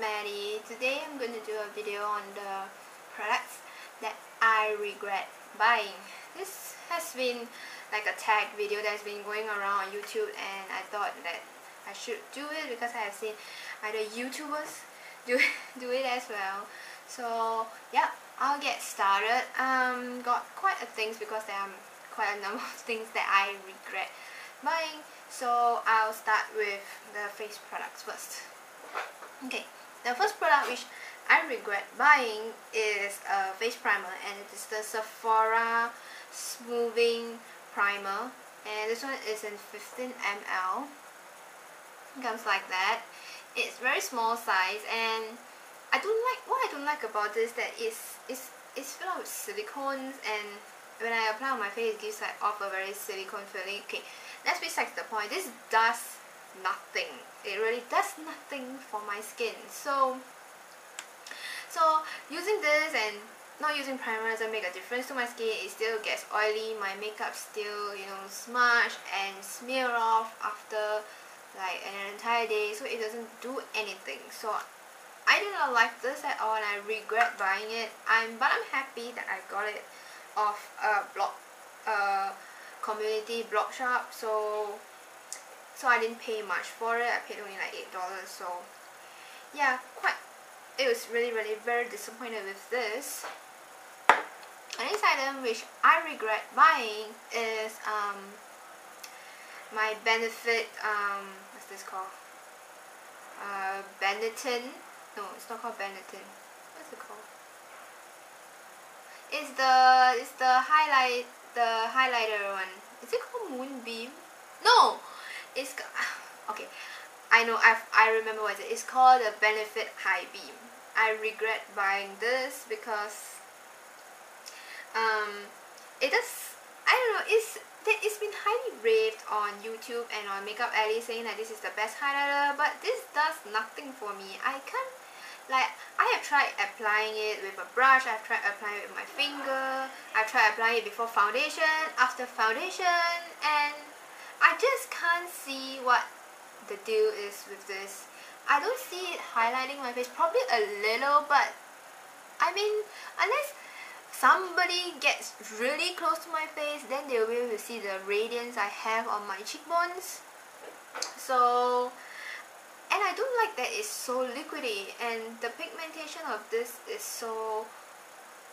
Maddie. Today I'm going to do a video on the products that I regret buying. This has been like a tag video that's been going around on YouTube, and I thought that I should do it because I have seen other YouTubers do it as well. So yeah, I'll get started. Got quite a things because there are quite a number of things that I regret buying. So I'll start with the face products first. Okay, the first product which I regret buying is a face primer, and it is the Sephora Smoothing Primer, and this one is in 15 ml. It comes like that. It's very small size, and what I don't like about this that it's filled with silicones, and when I apply on my face it gives like off a very silicone feeling. Okay, that's besides the point. This does nothing. It really does nothing for my skin. So using this and not using primer doesn't make a difference to my skin. It still gets oily. My makeup still, smudge and smear off after like an entire day. So it doesn't do anything. So I do not like this at all, and I regret buying it. But I'm happy that I got it off a community blog shop. So I didn't pay much for it. I paid only like $8. So yeah, it was really very disappointed with this. The next item which I regret buying is my Benefit, what's this called? Benetton. No, it's not called Benetton. What's it called? It's the highlighter one. Is it called Moonbeam? No, it's okay. I know. I remember what it is. It's called the Benefit High Beam. I regret buying this because it does. I don't know. It's been highly raved on YouTube and on Makeup Alley, saying that this is the best highlighter, but this does nothing for me. I can't. Like, I have tried applying it with a brush, I've tried applying it with my finger, I've tried applying it before foundation, after foundation, and I just can't see what the deal is with this. I don't see it highlighting my face, probably a little, but I mean, unless somebody gets really close to my face, then they'll be able to see the radiance I have on my cheekbones. So, and I don't like that it's so liquidy, and the pigmentation of this is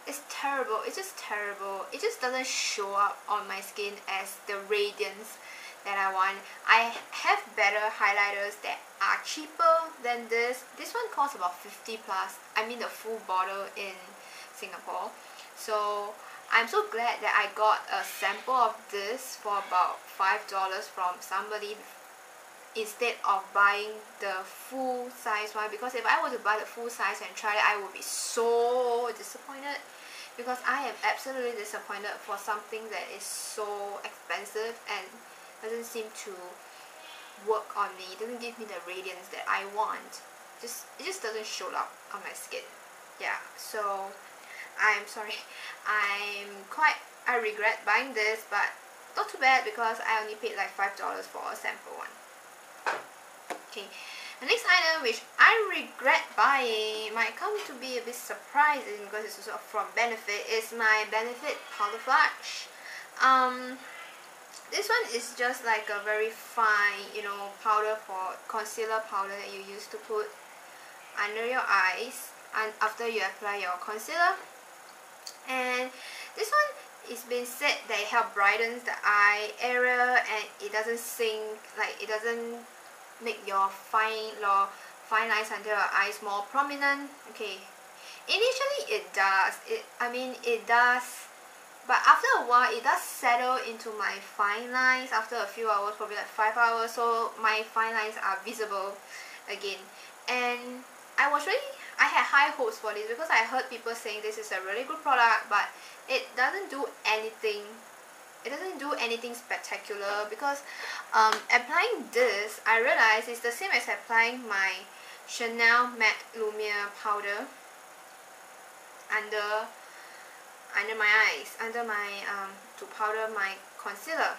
it's terrible. It's just terrible. It just doesn't show up on my skin as the radiance that I want. I have better highlighters that are cheaper than this. This one costs about 50 plus. I mean the full bottle in Singapore. So I'm so glad that I got a sample of this for about $5 from somebody, instead of buying the full size one, because if I were to buy the full size and try it, I would be so disappointed, because I am absolutely disappointed for something that is so expensive and doesn't seem to work on me. It doesn't give me the radiance that I want. It just doesn't show up on my skin. Yeah, so I'm sorry. I regret buying this, but not too bad because I only paid like $5 for a sample one. Okay, the next item which I regret buying might come to be a bit surprising because it's also from Benefit, is my Benefit Powder Flush. This one is just like a very fine, powder for concealer powder that you use to put under your eyes and after you apply your concealer. And this one, it's been said that it helps brighten the eye area, and it doesn't sink, like it doesn't make your fine lines under your eyes more prominent. Okay, initially it does. It does, but after a while it does settle into my fine lines after a few hours, probably like 5 hours. So my fine lines are visible again, and I had high hopes for this because I heard people saying this is a really good product, but it doesn't do anything. It doesn't do anything spectacular, because applying this, I realized it's the same as applying my Chanel Matte Lumiere powder under my eyes, to powder my concealer.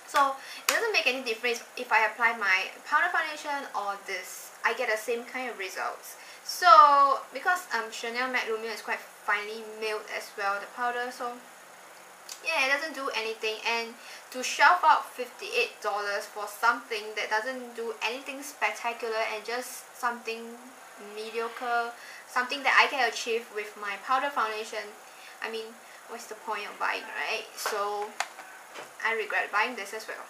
So it doesn't make any difference if I apply my powder foundation or this. I get the same kind of results. So because Chanel Matte Lumia is quite finely milled as well, the powder, so yeah, it doesn't do anything. And to shelf out $58 for something that doesn't do anything spectacular and just something mediocre, something that I can achieve with my powder foundation, I mean, what's the point of buying, right? So I regret buying this as well.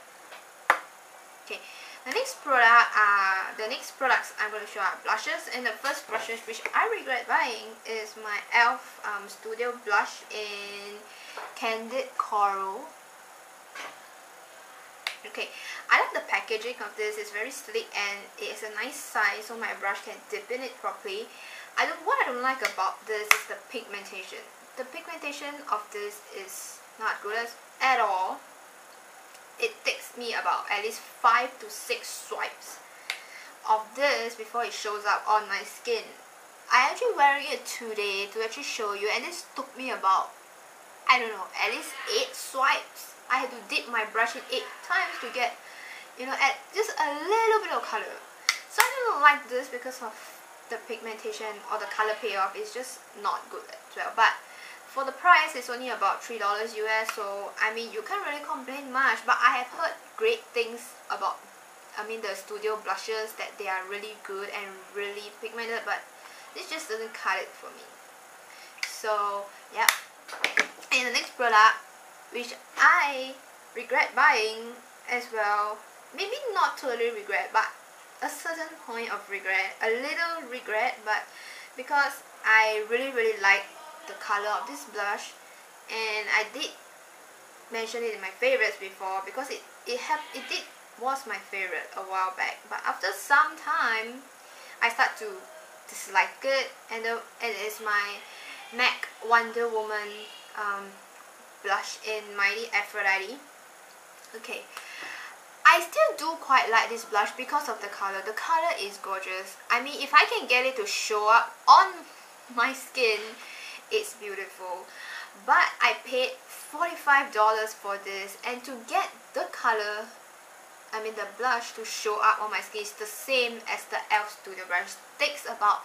Okay, the next products I'm going to show are blushes, and the first blushes which I regret buying is my e.l.f. Studio Blush in Candid Coral. Okay, I like the packaging of this. It's very sleek and it's a nice size, so my brush can dip in it properly. What I don't like about this is the pigmentation. The pigmentation of this is not good at all. It takes me about at least 5 to 6 swipes of this before it shows up on my skin. I actually wearing it today to actually show you, and this took me about, I don't know, at least 8 swipes. I had to dip my brush in 8 times to get, you know, add just a little bit of color. So I don't like this because of the pigmentation or the color payoff is just not good as well. But for the price, it's only about $3 US, so I mean, you can't really complain much. But I have heard great things about, the studio blushes, that they are really good and really pigmented, but this just doesn't cut it for me. So yeah, and the next product which I regret buying as well, maybe not totally regret, but a certain point of regret, a little regret, but because I really like the color of this blush, and I did mention it in my favorites before because it was my favorite a while back, but after some time I start to dislike it, and it's my MAC Wonder Woman blush in Mighty Aphrodite. Okay, I still do quite like this blush because of the color. The color is gorgeous. I mean, if I can get it to show up on my skin, it's beautiful. But I paid $45 for this, and to get the color, the blush to show up on my skin is the same as the e.l.f. Studio Brush. It takes about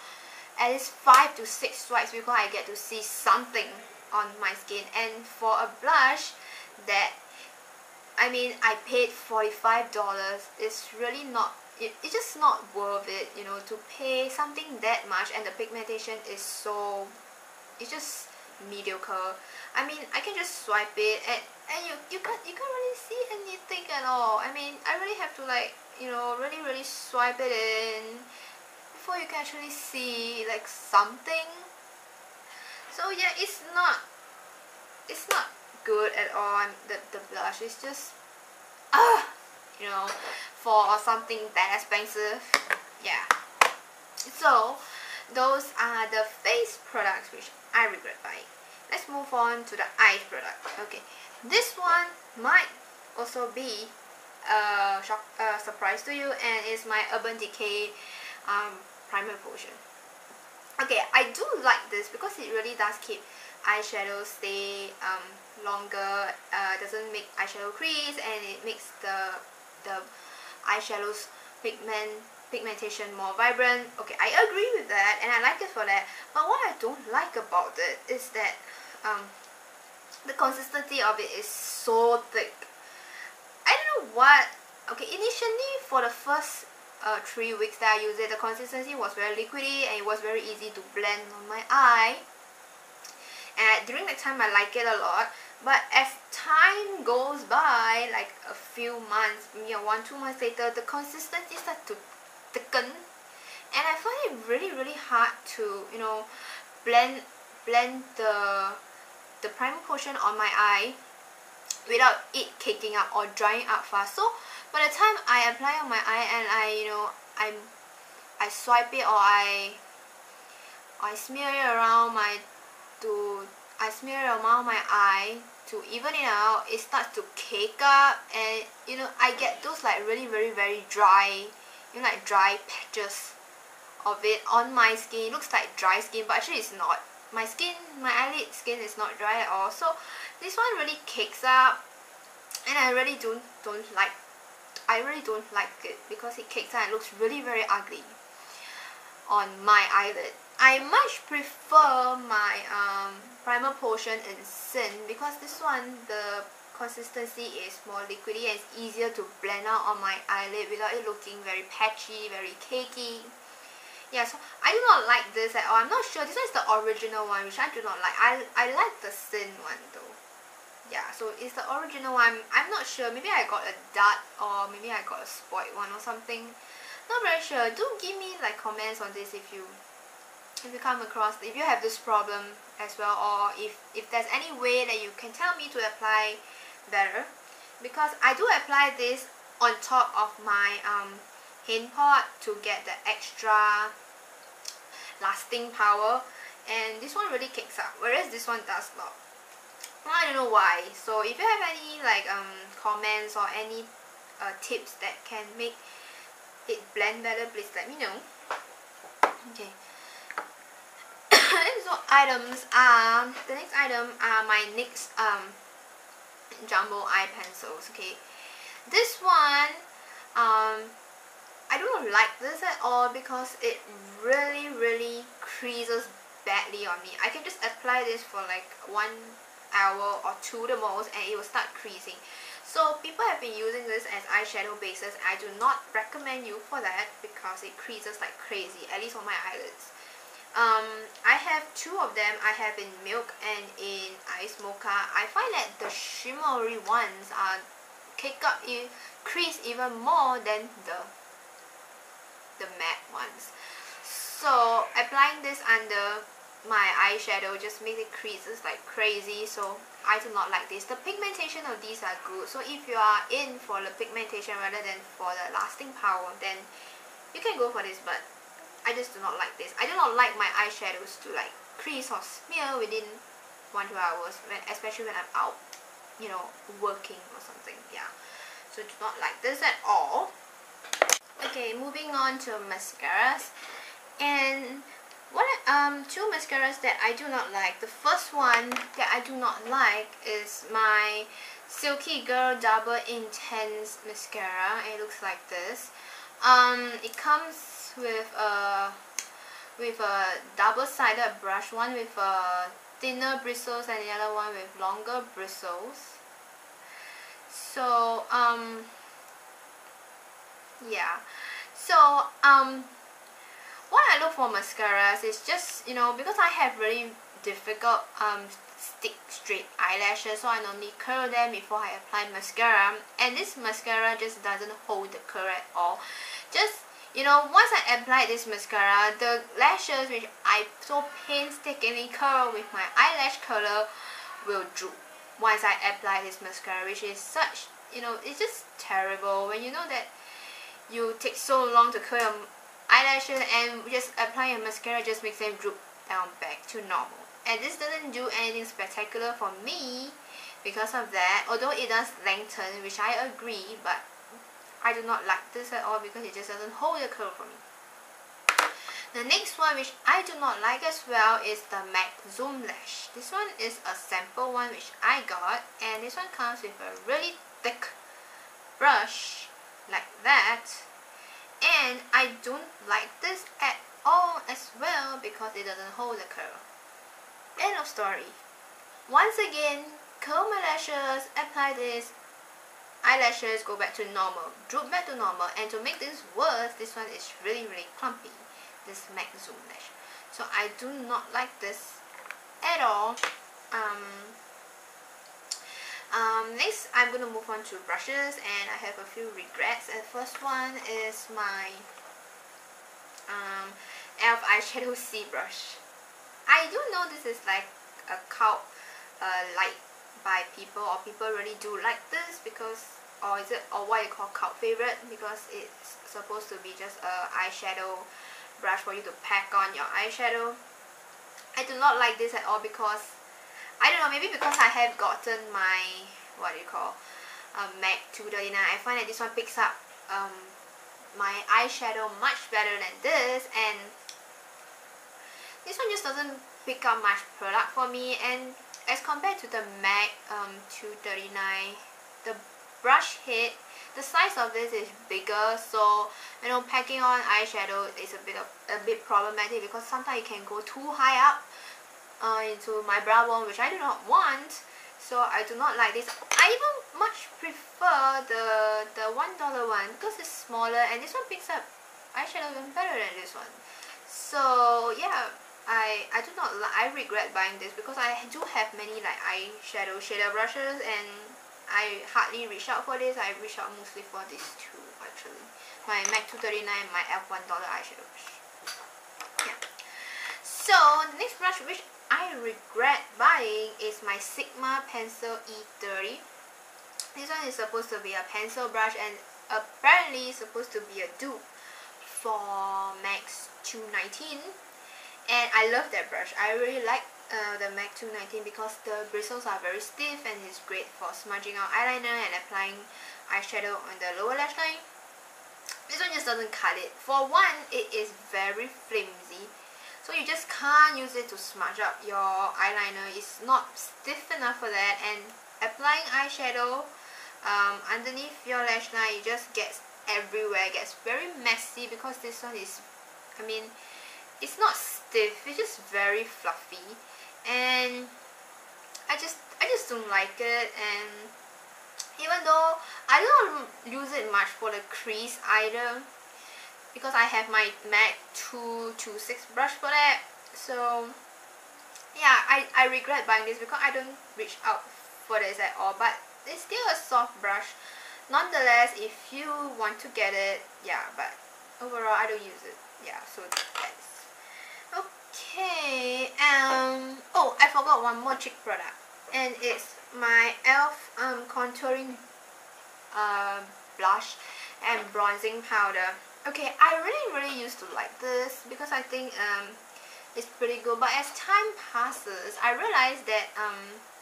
at least 5 to 6 swipes before I get to see something on my skin. And for a blush that, I paid $45, it's really not, it's just not worth it, you know, to pay something that much, and the pigmentation is so, it's just mediocre. I can just swipe it, and you can't really see anything at all. I really have to, like, you know, really swipe it in before you can actually see like something. So yeah, it's not good at all. The blush is just you know, for something that expensive. Yeah, so those are the face products which I regret buying. Let's move on to the eyes product. Okay, this one might also be a surprise to you, and it's my Urban Decay primer potion. Okay, I do like this because it really does keep eyeshadows stay longer, doesn't make eyeshadow crease, and it makes the eyeshadows pigmentation more vibrant. Okay, I agree with that, and I like it for that. But what I don't like about it is that the consistency of it is so thick. I don't know what. Okay, initially for the first 3 weeks that I used it, the consistency was very liquidy and it was very easy to blend on my eye. And during that time I like it a lot. But as time goes by, like a few months, 1-2 months later, the consistency starts to thicken, and I find it really hard to, you know, blend the primer potion on my eye without it caking up or drying up fast. So by the time I apply on my eye and I swipe it, or I smear it around my eye to even it out, it starts to cake up, and you know, I get those like really very dry, you know, like dry patches of it on my skin. It looks like dry skin, but actually it's not. My eyelid skin is not dry at all. So this one really cakes up, and I really don't like it because it cakes out and looks really very ugly on my eyelid. I much prefer my primer potion in Sin because this one, the consistency is more liquidy and it's easier to blend out on my eyelid without it looking very patchy, very cakey. Yeah, so I do not like this at all. I'm not sure. This one is the original one, which I do not like. I like the Sin one though. Yeah, so it's the original one. I'm not sure. Maybe I got a dud or maybe I got a spoiled one or something. Not very sure. Do give me like comments on this if you come across, if you have this problem as well, or if there's any way that you can tell me to apply better, because I do apply this on top of my hand pot to get the extra lasting power, and this one really kicks out, whereas this one does not. I don't know why. So if you have any like comments or any tips that can make it blend better, please let me know. Okay. So items are, the next item are my NYX jumbo eye pencils. Okay, this one I don't like this at all because it really creases badly on me. I can just apply this for like 1 hour or 2 the most and it will start creasing. So people have been using this as eyeshadow bases. I do not recommend you for that because it creases like crazy, at least on my eyelids. I have 2 of them. I have in Milk and in Ice Mocha. I find that the shimmery ones are crease even more than the matte ones. So applying this under my eyeshadow just makes it creases like crazy, so I do not like this. The pigmentation of these are good, so if you are in for the pigmentation rather than for the lasting power, then you can go for this, but I just do not like this. I do not like my eyeshadows to like crease or smear within 1-2 hours, especially when I'm out, you know, working or something. Yeah, so do not like this at all. Okay, moving on to mascaras, and what 2 mascaras that I do not like. The first one that I do not like is my Silky Girl Double Intense mascara. It looks like this. It comes with a double-sided brush, one with thinner bristles and the other one with longer bristles. So yeah, so what I look for mascaras is just, you know, because I have really difficult stick straight eyelashes, so I normally curl them before I apply mascara, and this mascara just doesn't hold the curl at all. Just, you know, once I apply this mascara, the lashes which I so painstakingly curl with my eyelash curler will droop once I apply this mascara, which is such, you know, it's just terrible when you know that you take so long to curl your eyelashes and just applying a mascara just makes them droop down back to normal. And this doesn't do anything spectacular for me because of that, although it does lengthen, which I agree, but I do not like this at all because it just doesn't hold the curl for me. The next one which I do not like as well is the MAC Zoom Lash. This one is a sample one which I got, and this one comes with a really thick brush like that, and I don't like this at all as well because it doesn't hold the curl. End of story. Once again, curl my lashes, apply this, eyelashes go back to normal, droop back to normal, and to make this worse, this one is really clumpy, this MAC Zoom Lash. So I do not like this at all. Next, I'm going to move on to brushes, and I have a few regrets. The first one is my e.l.f. eyeshadow C brush. I do know this is like a cult like by people, or people really do like this because, or is it, or what you call cult favorite, because it's supposed to be just a eyeshadow brush for you to pack on your eyeshadow. I do not like this at all because, I don't know, maybe because I have gotten my, what do you call, MAC 239. I find that this one picks up my eyeshadow much better than this, and this one just doesn't pick up much product for me. And as compared to the MAC 239, the brush head. The size of this is bigger, so you know, packing on eyeshadow is a bit problematic because sometimes it can go too high up into my brow bone, which I do not want. So I do not like this. I even much prefer the $1 one because it's smaller, and this one picks up eyeshadow even better than this one. So yeah, I do not I regret buying this because I do have many like eyeshadow shader brushes, and I hardly reach out for this. I reach out mostly for these two actually. My MAC 239 and my F1 eyeshadow brush. Yeah. So the next brush which I regret buying is my Sigma Pencil E30. This one is supposed to be a pencil brush and apparently supposed to be a dupe for MAC 219. And I love that brush. I really like the MAC 219 because the bristles are very stiff and it's great for smudging out eyeliner and applying eyeshadow on the lower lash line. This one just doesn't cut it. For one, it is very flimsy, so you just can't use it to smudge up your eyeliner. It's not stiff enough for that, and applying eyeshadow underneath your lash line, it just gets everywhere. It gets very messy because this one is, I mean, it's not stiff, it's just very fluffy, and I just don't like it. And even though I don't use it much for the crease either, because I have my MAC 226 brush for that. So yeah, I regret buying this because I don't reach out for this at all, but it's still a soft brush nonetheless if you want to get it. Yeah, but overall I don't use it. Yeah, so that's okay. Oh, I forgot one more cheek product, and it's my e.l.f. contouring blush and bronzing powder. Okay, I really used to like this because I think it's pretty good, but as time passes I realized that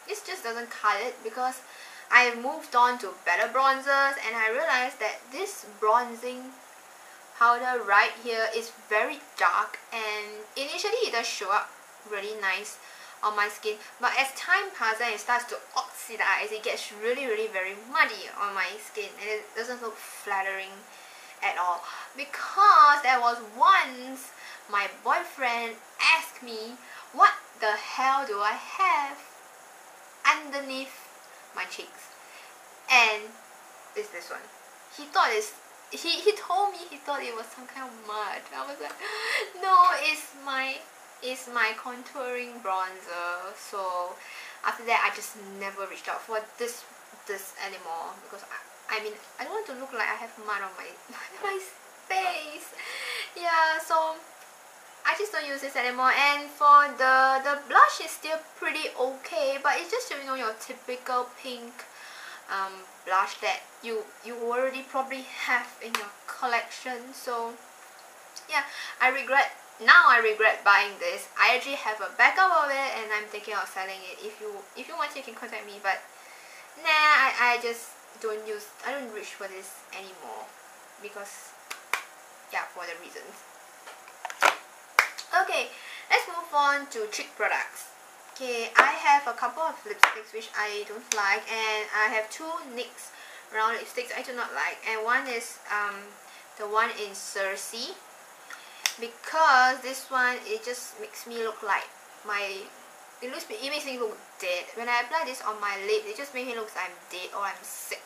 this just doesn't cut it because I have moved on to better bronzers, and I realized that this bronzing powder right here is very dark, and initially it does show up really nice on my skin, but as time passes and it starts to oxidize, it gets really very muddy on my skin, and it doesn't look flattering at all. Because there was once my boyfriend asked me what the hell do I have underneath my cheeks, and it's this one. He thought he told me he thought it was some kind of mud. I was like, no, it's my contouring bronzer. So after that I just never reached out for this anymore because I mean I don't want to look like I have mud on my face. Yeah, so I just don't use this anymore. And for the blush is still pretty okay, but it's just, you know, your typical pink blush that you already probably have in your collection. So yeah, I regret buying this. I actually have a backup of it and I'm thinking of selling it. If you want to, you can contact me, but nah, I just don't reach for this anymore because yeah, for the reasons. Okay, let's move on to cheek products. Okay, I have a couple of lipsticks which I don't like, and I have two NYX round lipsticks I do not like, and one is the one in Cersei, because this one, it just makes me look like it makes me look dead. When I apply this on my lips, it just makes me look like I'm dead or I'm sick,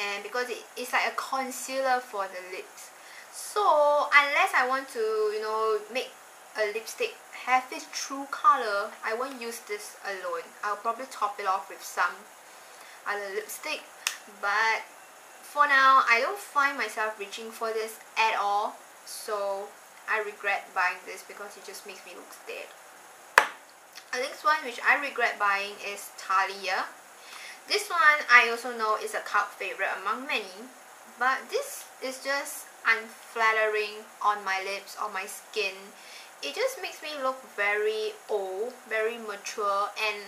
and because it's like a concealer for the lips. So unless I want to, you know, make a lipstick have this true color, I won't use this alone. I'll probably top it off with some other lipstick, but for now I don't find myself reaching for this at all, so I regret buying this because it just makes me look dead. The next one which I regret buying is Thalia. This one I also know is a cult favorite among many, but this is just unflattering on my lips, on my skin. It just makes me look very old, very mature, and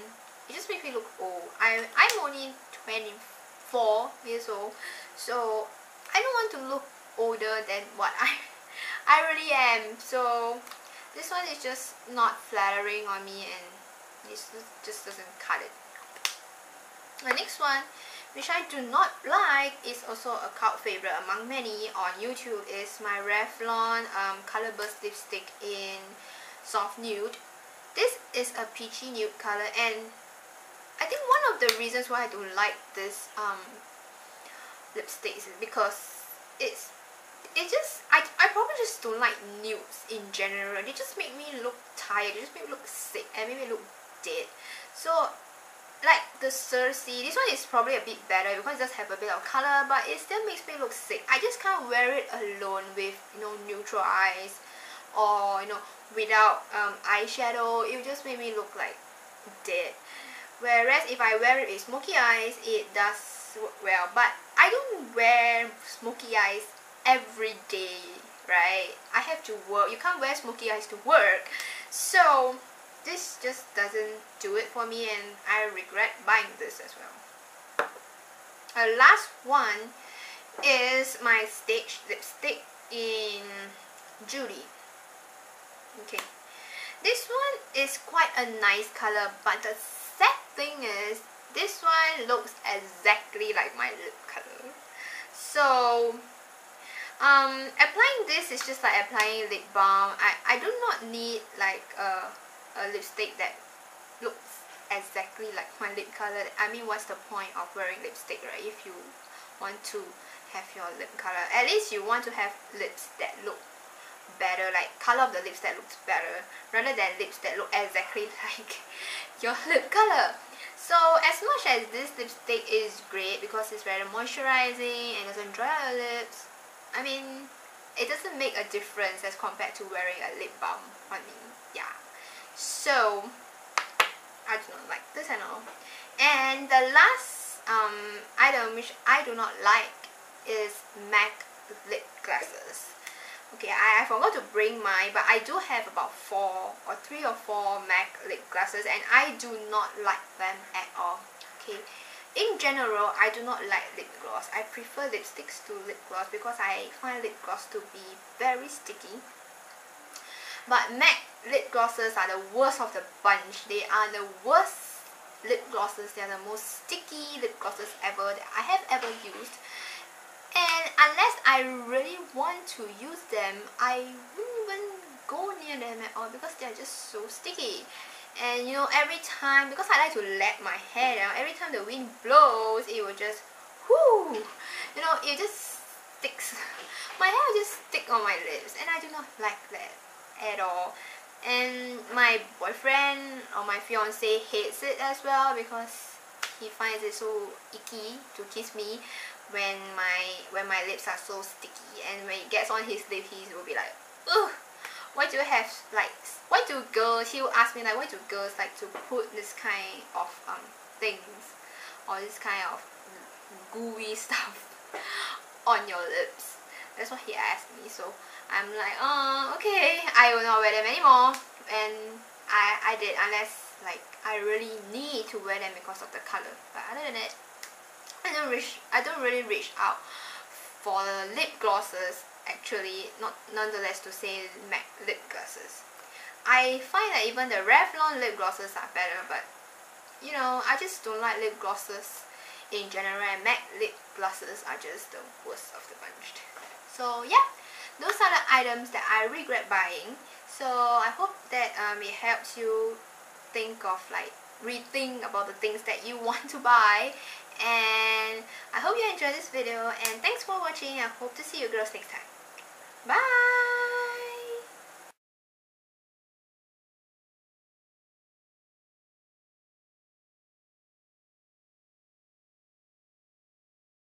it just makes me look old. I'm only 24 years old, so I don't want to look older than what I really am. So this one is just not flattering on me, and this just doesn't cut it. The next one which I do not like, is also a cult favorite among many on YouTube, is my Revlon Colorburst lipstick in Soft Nude. This is a peachy nude color, and I think one of the reasons why I don't like this lipstick is because I probably just don't like nudes in general. They just make me look tired, they just make me look sick, and make me look dead. So like the Cersei, this one is probably a bit better because it does have a bit of color, but it still makes me look sick. I just can't wear it alone with, you know, neutral eyes, or, you know, without eyeshadow. It will just make me look like dead. Whereas if I wear it with smoky eyes, it does work well. But I don't wear smoky eyes every day, right? I have to work. You can't wear smoky eyes to work. So this just doesn't do it for me, and I regret buying this as well. Last one is my Stage lipstick in Judy. Okay, this one is quite a nice color, but the sad thing is this one looks exactly like my lip color. So applying this is just like applying lip balm. I do not need like a lipstick that looks exactly like my lip color. I mean, what's the point of wearing lipstick, right? If you want to have your lip color, at least you want to have lips that look better, like color of the lips that looks better, rather than lips that look exactly like your lip color. So as much as this lipstick is great because it's very moisturizing and doesn't dry out your lips, I mean, it doesn't make a difference as compared to wearing a lip balm on me. Yeah, so I do not like this at all. And the last item which I do not like is MAC lip glosses. Okay, I forgot to bring mine, but I do have about 3 or 4 MAC lip glosses, and I do not like them at all. Okay, in general, I do not like lip gloss. I prefer lipsticks to lip gloss because I find lip gloss to be very sticky. But MAC lip glosses are the worst of the bunch. They are the worst lip glosses. They are the most sticky lip glosses ever that I have ever used. And unless I really want to use them, I wouldn't even go near them at all because they're just so sticky. And you know, every time, because I like to let my hair down, every time the wind blows, it will just, whoo, you know, it just sticks. My hair will just stick on my lips, and I do not like that at all. And my boyfriend or my fiance hates it as well because he finds it so icky to kiss me when my lips are so sticky, and when it gets on his lip, he will be like, ugh, why do you have like, why do girls, he will ask me like, why do girls like to put this kind of things, or this kind of gooey stuff on your lips? That's what he asked me. So I'm like, oh, okay, I will not wear them anymore. And I did, unless like I really need to wear them because of the color. But other than that, I don't really reach out for the lip glosses, actually, nonetheless to say MAC lip glosses. I find that even the Revlon lip glosses are better, but you know, I just don't like lip glosses in general, and MAC lip glosses are just the worst of the bunch. So yeah, those are the items that I regret buying. So I hope that it helps you think of like, rethink about the things that you want to buy. And I hope you enjoyed this video, and thanks for watching. I hope to see you girls next time. Bye!